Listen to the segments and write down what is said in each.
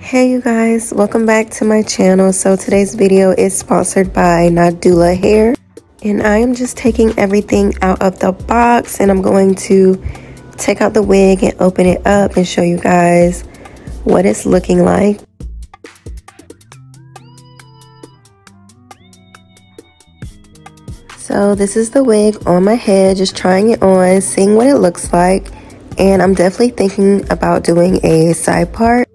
Hey you guys, welcome back to my channel. So today's video is sponsored by Nadula Hair, and I am just taking everything out of the box, and I'm going to take out the wig and open it up and show you guys what it's looking like. So this is the wig on my head, just trying it on, seeing what it looks like, and I'm definitely thinking about doing a side part.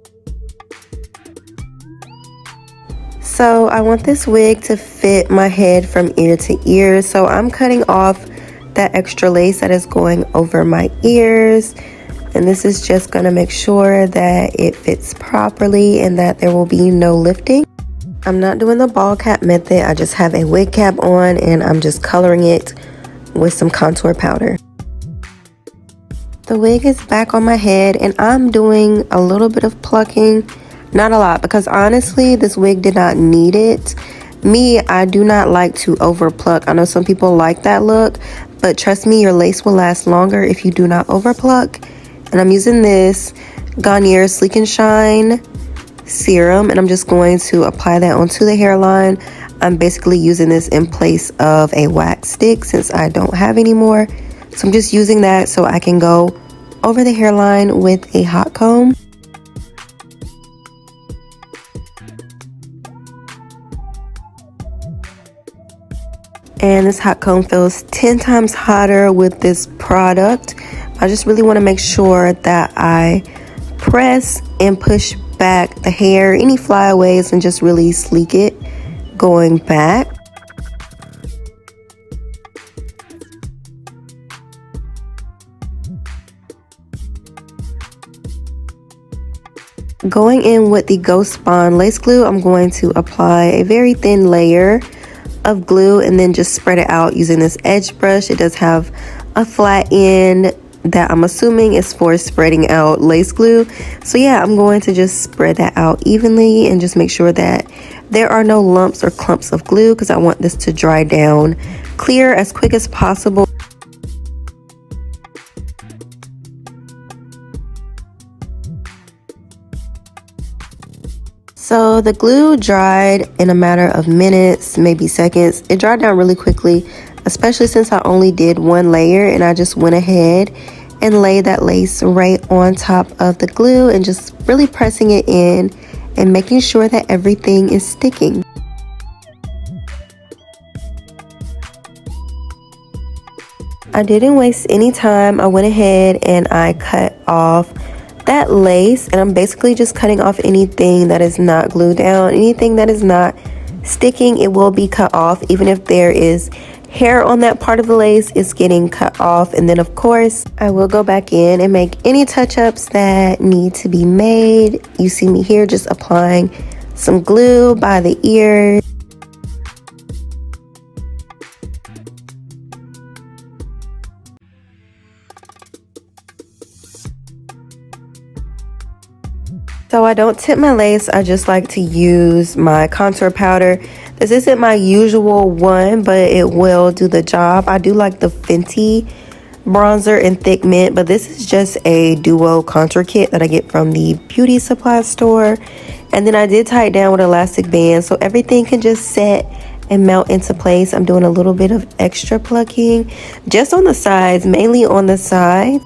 So I want this wig to fit my head from ear to ear, so I'm cutting off that extra lace that is going over my ears, and this is just going to make sure that it fits properly and that there will be no lifting. I'm not doing the ball cap method. I just have a wig cap on and I'm just coloring it with some contour powder. The wig is back on my head and I'm doing a little bit of plucking. Not a lot, because honestly this wig did not need it. Me, I do not like to over pluck. I know some people like that look, but trust me, your lace will last longer if you do not over pluck. And I'm using this Garnier Sleek and Shine serum, and I'm just going to apply that onto the hairline. I'm basically using this in place of a wax stick since I don't have any more. So I'm just using that so I can go over the hairline with a hot comb. And this hot comb feels 10 times hotter with this product. I just really want to make sure that I press and push back the hair, any flyaways, and just really sleek it going back. Going in with the Ghost Bond lace glue, I'm going to apply a very thin layer of glue and then just spread it out using this edge brush. It does have a flat end that I'm assuming is for spreading out lace glue. So yeah, I'm going to just spread that out evenly and just make sure that there are no lumps or clumps of glue, because I want this to dry down clear as quick as possible. So the glue dried in a matter of minutes, maybe seconds. It dried down really quickly, especially since I only did one layer, and I just went ahead and laid that lace right on top of the glue and just really pressing it in and making sure that everything is sticking. I didn't waste any time. I went ahead and I cut off that lace, and I'm basically just cutting off anything that is not glued down. Anything that is not sticking, it will be cut off. Even if there is hair on that part of the lace, it's getting cut off. And then of course I will go back in and make any touch-ups that need to be made. You see me here just applying some glue by the ears. So I don't tip my lace, I just like to use my contour powder. This isn't my usual one, but it will do the job. I do like the Fenty bronzer in Thick Mint, but this is just a duo contour kit that I get from the beauty supply store. And then I did tie it down with elastic band so everything can just set and melt into place. I'm doing a little bit of extra plucking just on the sides, mainly on the sides.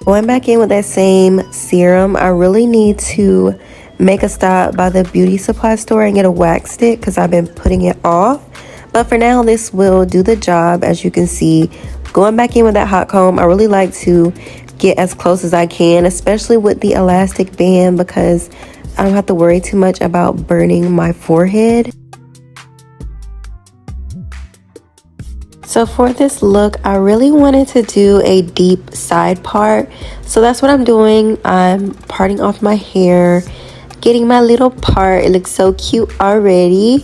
Going back in with that same serum, I really need to make a stop by the beauty supply store and get a wax stick because I've been putting it off. But for now, this will do the job. As you can see, going back in with that hot comb, I really like to get as close as I can, especially with the elastic band, because I don't have to worry too much about burning my forehead. So for this look, I really wanted to do a deep side part. So that's what I'm doing. I'm parting off my hair, getting my little part. It looks so cute already.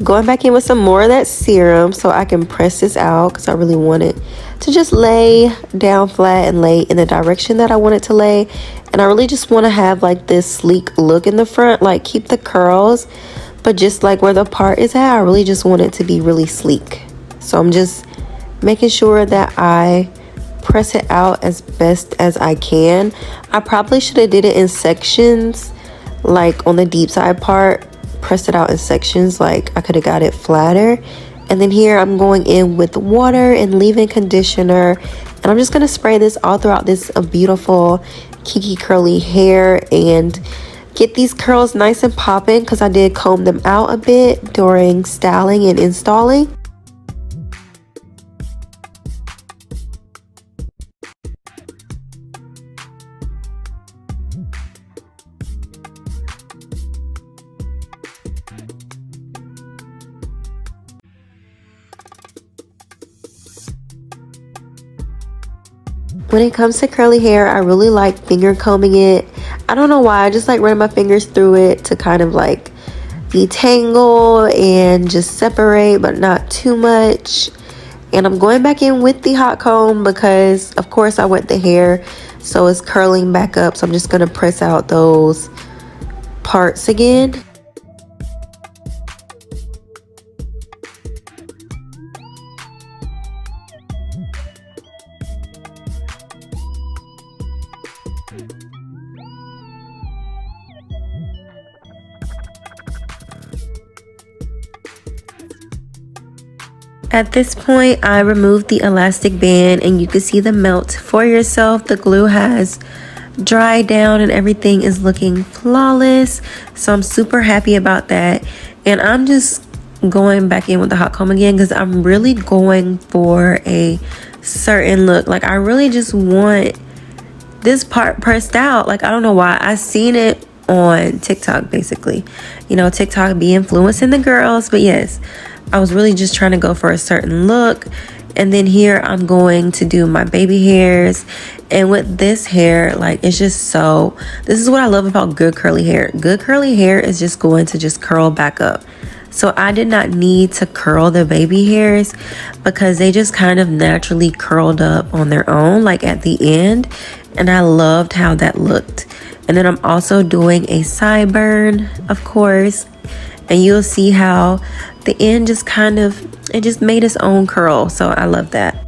Going back in with some more of that serum so I can press this out, because I really want it to just lay down flat and lay in the direction that I want it to lay. And I really just want to have like this sleek look in the front, like keep the curls, but just like where the part is at, I really just want it to be really sleek. So I'm just making sure that I press it out as best as I can. I probably should have did it in sections, like on the deep side part, press it out in sections, like I could have got it flatter. And then here I'm going in with water and leave-in conditioner, and I'm just going to spray this all throughout this beautiful kinky curly hair and get these curls nice and popping, because I did comb them out a bit during styling and installing. When it comes to curly hair, I really like finger combing it. I don't know why, I just like running my fingers through it to kind of like detangle and just separate, but not too much. And I'm going back in with the hot comb because of course I wet the hair, so it's curling back up. So I'm just gonna press out those parts again. At this point, I removed the elastic band, and you can see the melt for yourself. The glue has dried down and everything is looking flawless. So I'm super happy about that. And I'm just going back in with the hot comb again because I'm really going for a certain look. Like, I really just want this part pressed out. Like, I don't know why. I seen it on TikTok, basically. You know, TikTok be influencing the girls. But yes, I was really just trying to go for a certain look. And then here I'm going to do my baby hairs. And with this hair, like, it's just so, this is what I love about good curly hair. Good curly hair is just going to just curl back up. So I did not need to curl the baby hairs because they just kind of naturally curled up on their own, like at the end. And I loved how that looked. And then I'm also doing a sideburn, of course. And you'll see how the end just kind of, it just made its own curl. So I love that.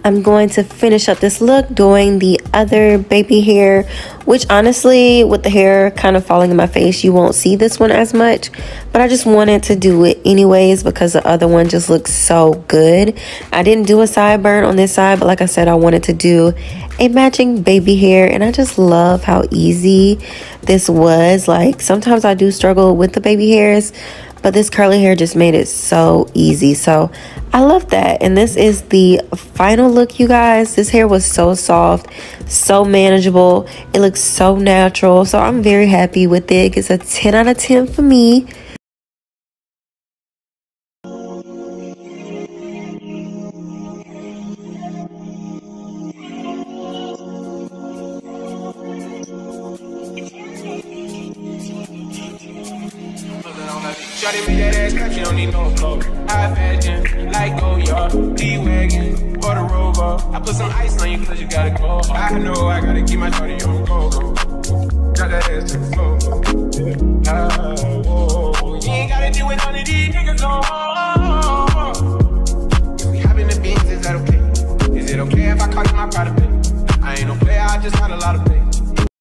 I'm going to finish up this look doing the other baby hair, which honestly, with the hair kind of falling in my face, you won't see this one as much. But I just wanted to do it anyways because the other one just looks so good. I didn't do a sideburn on this side, but like I said, I wanted to do a matching baby hair. And I just love how easy this was. Like, sometimes I do struggle with the baby hairs, but this curly hair just made it so easy. So I love that. And this is the final look, you guys. This hair was so soft, so manageable. It looks so natural. So I'm very happy with it. It's a 10 out of 10 for me. Shawty make that ass clap, she don't need no clothes. High fashion, like go yard, D-Wagon, or the Rover. I put some ice on you cause you gotta go. I know I gotta keep my shawty on go. Drop that ass to the floor.